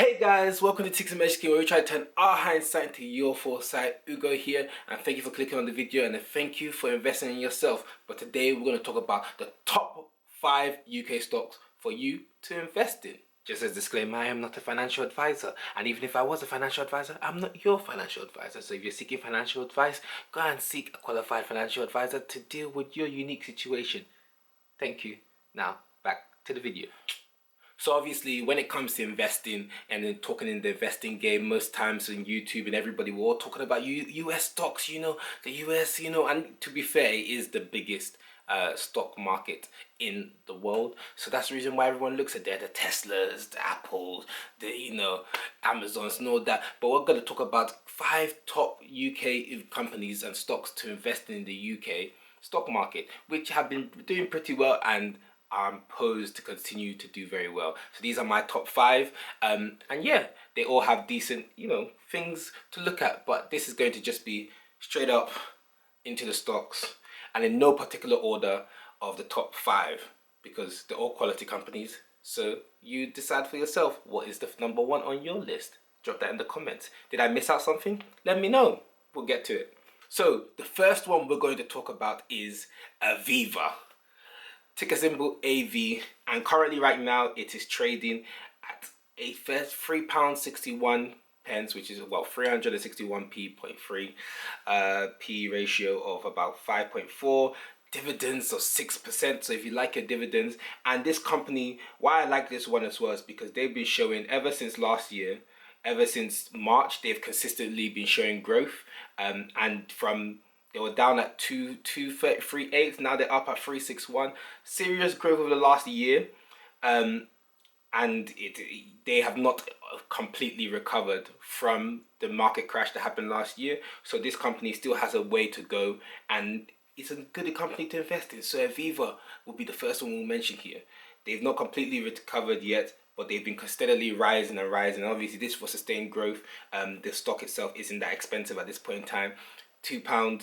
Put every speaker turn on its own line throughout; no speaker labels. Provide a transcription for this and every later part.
Hey guys, welcome to Tics and Magic, where we try to turn our hindsight into your foresight. Ugo here, and thank you for clicking on the video, and thank you for investing in yourself. But today we're going to talk about the top 5 UK stocks for you to invest in. Just as a disclaimer, I am not a financial advisor, and even if I was a financial advisor, I'm not your financial advisor. So if you're seeking financial advice, go and seek a qualified financial advisor to deal with your unique situation. Thank you. Now, back to the video. So obviously, when it comes to investing and then talking in the investing game, most times on YouTube and everybody, we're all talking about US stocks, the US, and to be fair, it is the biggest stock market in the world. So that's the reason why everyone looks at the Teslas, the Apples, the, Amazons and all that. But we're going to talk about 5 top UK companies and stocks to invest in the UK stock market, which have been doing pretty well and are posed to continue to do very well. So these are my top 5, and yeah, they all have decent, things to look at. But this is going to just be straight up into the stocks, and in no particular order of the top 5, because they're all quality companies. So you decide for yourself what is the number 1 on your list. Drop that in the comments. Did I miss out something? Let me know. We'll get to it. So the first one we're going to talk about is Aviva. Ticker symbol AV, and currently right now it is trading at a first £3.61, which is 361p.3 P ratio of about 5.4, dividends of 6%. So if you like your dividends, and this company, why I like this one as well is because they've been showing ever since last year, ever since March, they've consistently been showing growth, and from they were down at 2.38. Now they're up at 3.61. Serious growth over the last year, and they have not completely recovered from the market crash that happened last year. So this company still has a way to go, and it's a good company to invest in. So Aviva will be the first one we'll mention here. They've not completely recovered yet, but they've been steadily rising and rising. Obviously, this was sustained growth. The stock itself isn't that expensive at this point in time. £3,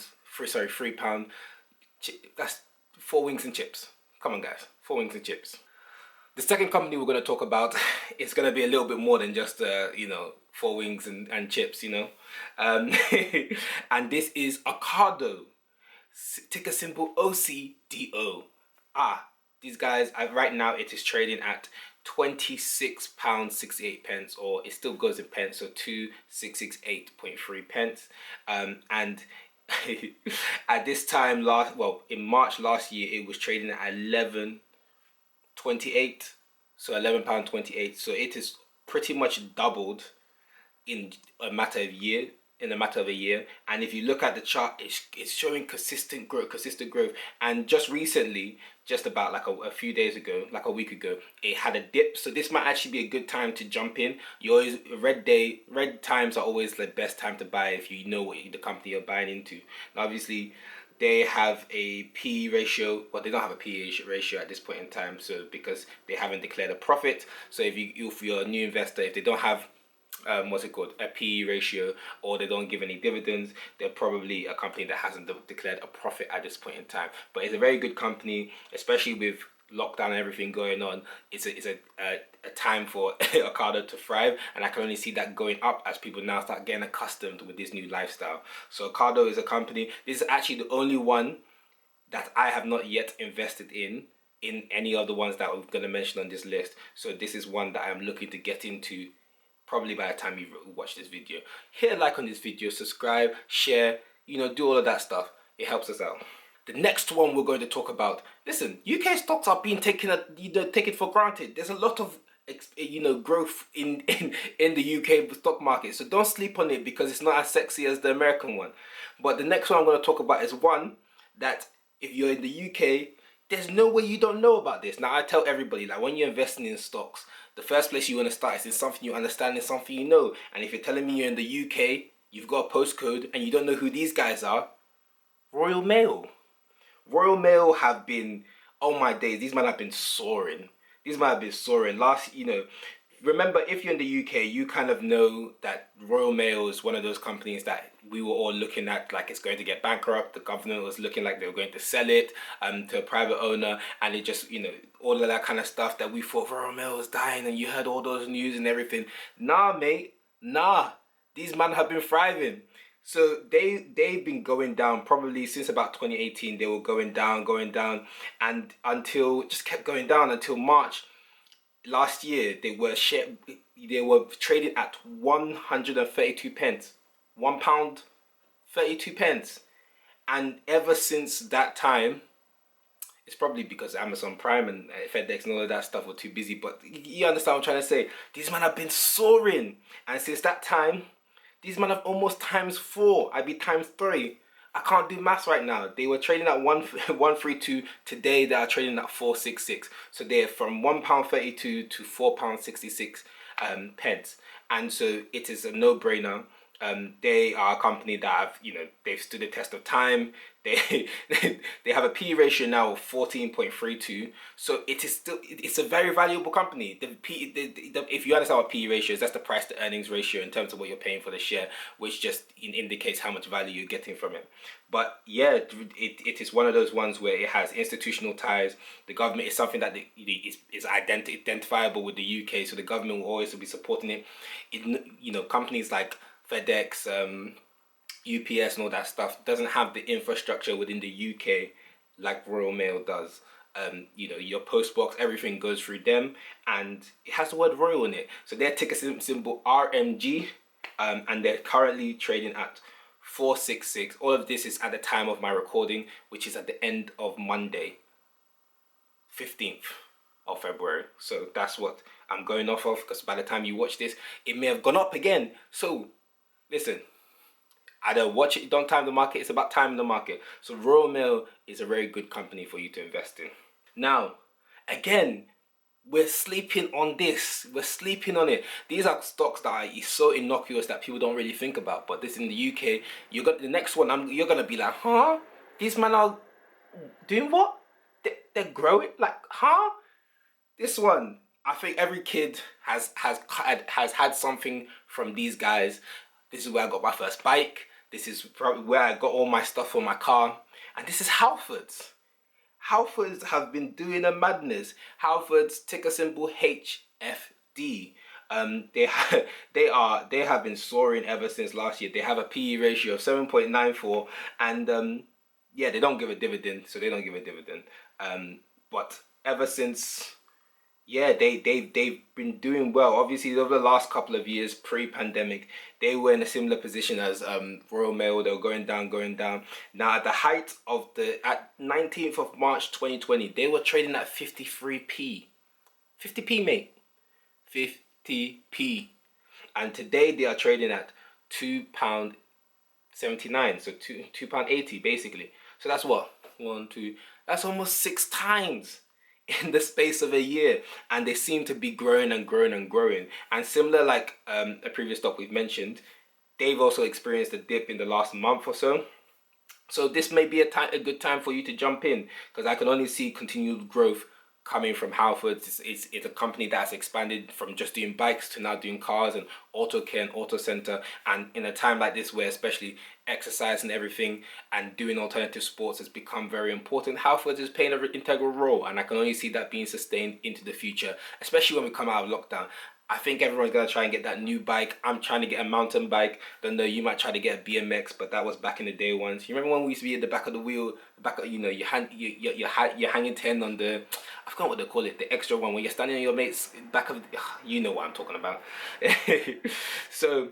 that's 4 wings and chips. Come on guys, 4 wings and chips. The second company we're going to talk about is going to be a little bit more than just 4 wings and chips, and this is Ocado, ticker symbol OCDO. These guys, right now it is trading at £26.68, or it still goes in pence, so 2668.3 pence. And at this time in March last year, it was trading at 11.28, so £11.28. So it is pretty much doubled in a matter of a year. And if you look at the chart, it's showing consistent growth. And just recently, just about like a few days ago, like a week ago, it had a dip. So this might actually be a good time to jump in. Red times are always the best time to buy if you know what the company you're buying into. Now, obviously, they have a P ratio, but they don't have a P ratio at this point in time. So because they haven't declared a profit. So if you're a new investor, if they don't have a PE ratio, or they don't give any dividends, they're probably a company that hasn't declared a profit at this point in time. But it's a very good company, especially with lockdown and everything going on. It's a time for Ocado to thrive, and I can only see that going up as people now start getting accustomed with this new lifestyle. So Ocado is a company, this is actually the only one that I have not yet invested in any of the ones that I'm going to mention on this list. So this is one that I'm looking to get into probably by the time you watch this video. Hit a like on this video, subscribe, share, do all of that stuff. It helps us out. The next one we're going to talk about, listen, UK stocks are being taken for granted. There's a lot of growth in the UK stock market, so don't sleep on it because it's not as sexy as the American one. But the next one I'm going to talk about is one that if you're in the UK, there's no way you don't know about this. Now I tell everybody, like, when you're investing in stocks, the first place you want to start is in something you understand, in something you know. And if you're telling me you're in the UK, you've got a postcode, and you don't know who these guys are, Royal Mail. Royal Mail have been, oh my days, these men have been soaring. Last, remember, if you're in the UK, you kind of know that Royal Mail is one of those companies that we were all looking at like it's going to get bankrupt. The government was looking like they were going to sell it to a private owner, and it just, all of that kind of stuff that we thought Royal Mail was dying, and you heard all those news and everything. Nah, mate, nah. These men have been thriving. So they've been going down probably since about 2018. They were going down, and until just kept going down until March last year. They were trading at 132 pence, £1 32 pence, and ever since that time, it's probably because Amazon Prime and FedEx and all of that stuff were too busy. But you understand what I'm trying to say? These men have been soaring, and since that time, these men have almost times four. I'd be times three. I can't do maths right now. They were trading at 132. Today they are trading at 466. So they're from £1.32 to £4.66 pence. And so it is a no-brainer. They are a company that have, they've stood the test of time. They they have a P ratio now of 14.32. So it's a very valuable company. If you understand what P ratio is, that's the price to earnings ratio in terms of what you're paying for the share, which just indicates how much value you're getting from it. But yeah, it is one of those ones where it has institutional ties. The government is something that is identifiable with the UK, so the government will always be supporting it. Companies like FedEx, UPS and all that stuff doesn't have the infrastructure within the UK like Royal Mail does. Your post box, everything goes through them, and it has the word Royal in it. So their ticker symbol RMG, and they're currently trading at 466. All of this is at the time of my recording, which is at the end of Monday, 15th of February. So that's what I'm going off of, because by the time you watch this, it may have gone up again. So listen, either watch it, don't time the market. It's about timing the market. So Royal Mail is a very good company for you to invest in. Now, again, we're sleeping on this. We're sleeping on it. These are stocks that are so innocuous that people don't really think about. But this in the UK, you got the next one. You're gonna be like, huh? These men are doing what? They're growing, like, huh? This one, I think every kid has had something from these guys. This is where I got my first bike. This is probably where I got all my stuff for my car. And this is Halfords. Halfords have been doing a madness. Halfords, ticker symbol HFD. They have been soaring ever since last year. They have a PE ratio of 7.94, and they don't give a dividend, so they don't give a dividend. But ever since, they've been doing well. Obviously, over the last couple of years, pre-pandemic, they were in a similar position as Royal Mail. They were going down. Now, at the height of at 19th of March 2020, they were trading at 53p. 50p, mate. 50p. And today they are trading at £2.79, so £2.80 basically. So that's what? That's almost 6 times in the space of a year, and they seem to be growing and growing and growing. And similar, like a previous stock we've mentioned, they've also experienced a dip in the last month or so. So this may be a good time for you to jump in, because I can only see continued growth coming from Halfords. It's a company that's expanded from just doing bikes to now doing cars and auto care and auto center. And in a time like this, where especially exercise and everything and doing alternative sports has become very important, Halfords is playing an integral role, and I can only see that being sustained into the future, especially when we come out of lockdown. I think everyone's gonna try and get that new bike. I'm trying to get a mountain bike. Don't know, you might try to get a BMX, but that was back in the day once. You remember when we used to be at the back of the wheel, your hanging 10 on the, I forgot what they call it, the extra one, when you're standing on your mate's back of, you know what I'm talking about. So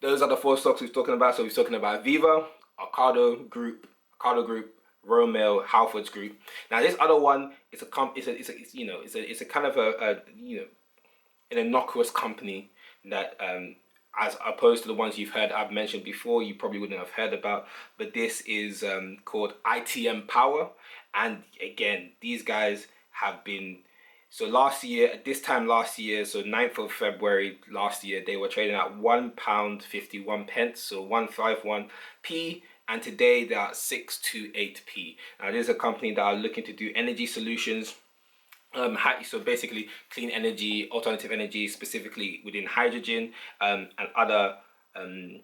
those are the 4 stocks we're talking about. So we're talking about Viva, Ocado Group, Royal Mail, Halfords Group. Now this other one is a kind of an innocuous company that, as opposed to the ones I've mentioned before, you probably wouldn't have heard about. But this is called ITM Power, and again, these guys have been. So at this time last year, so 9th of February last year, they were trading at £1.51, so 151p, and today they are at 628p. Now, this is a company that are looking to do energy solutions So basically, clean energy, alternative energy, specifically within hydrogen, and um,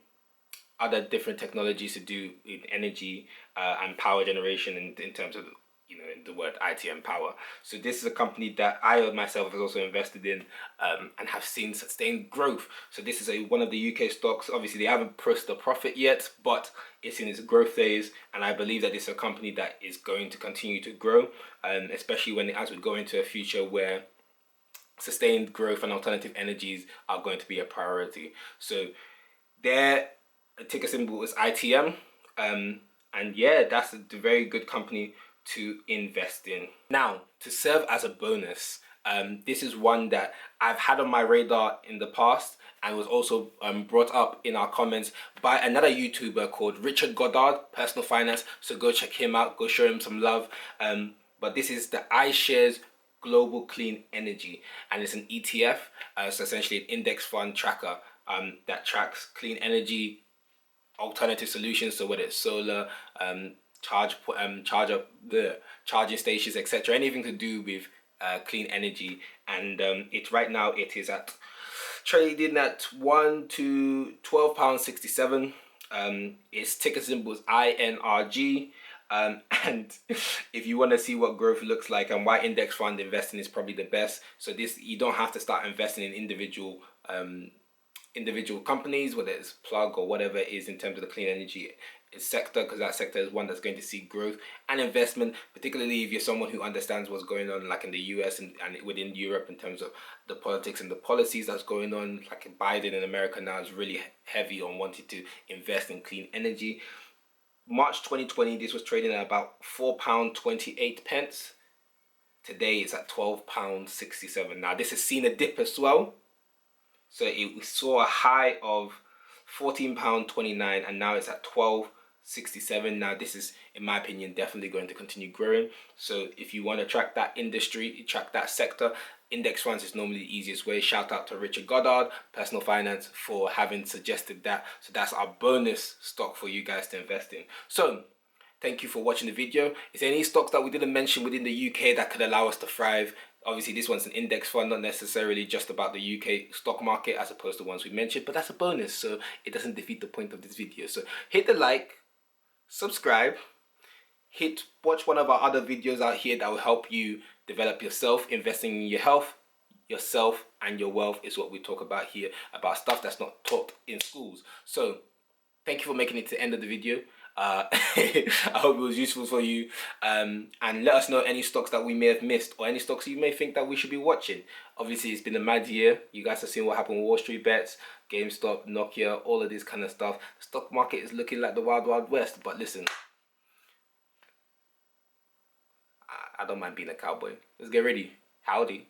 other different technologies to do in energy and power generation in terms of in the word ITM power. So this is a company that I myself has also invested in and have seen sustained growth. So this is one of the UK stocks. Obviously, they haven't pressed the profit yet, but it's in its growth phase, and I believe that it's a company that is going to continue to grow, especially as we go into a future where sustained growth and alternative energies are going to be a priority. So their ticker symbol is ITM. And yeah, that's a very good company to invest in. Now, to serve as a bonus, this is one that I've had on my radar in the past and was also brought up in our comments by another YouTuber called Richard Goddard, Personal Finance. So go check him out, go show him some love. But this is the iShares Global Clean Energy, and it's an ETF. So essentially an index fund tracker that tracks clean energy alternative solutions. So whether it's solar, the charging stations, etc., anything to do with clean energy. And it is at trading at £1 to £12.67. Its ticker symbol is INRG. And if you want to see what growth looks like and why index fund investing is probably the best, so this, you don't have to start investing in individual companies, whether it's plug or whatever it is in terms of the clean energy sector, because that sector is one that's going to see growth and investment, particularly if you're someone who understands what's going on like in the US and within Europe in terms of the politics and the policies that's going on. Like Biden in America now is really heavy on wanting to invest in clean energy. March 2020, this was trading at about £4.28. Today it's at £12.67. Now this has seen a dip as well. So it saw a high of £14.29 and now it's at £12.67. Now this is, in my opinion, definitely going to continue growing. So if you want to track that industry, track that sector, index funds is normally the easiest way. Shout out to Richard Goddard, Personal Finance, for having suggested that. So that's our bonus stock for you guys to invest in. So thank you for watching the video. Is there any stocks that we didn't mention within the UK that could allow us to thrive? Obviously, this one's an index fund, not necessarily just about the UK stock market as opposed to ones we mentioned, but that's a bonus, so it doesn't defeat the point of this video. So hit the like, subscribe, watch one of our other videos out here that will help you develop yourself. Investing in your health, yourself, and your wealth is what we talk about here, about stuff that's not taught in schools. So thank you for making it to the end of the video. I hope it was useful for you, and let us know any stocks that we may have missed or any stocks you may think that we should be watching. Obviously, it's been a mad year. You guys have seen what happened with Wall Street bets, GameStop, Nokia, all of this kind of stuff. The stock market is looking like the wild, wild west. But listen, I don't mind being a cowboy. Let's get ready. Howdy.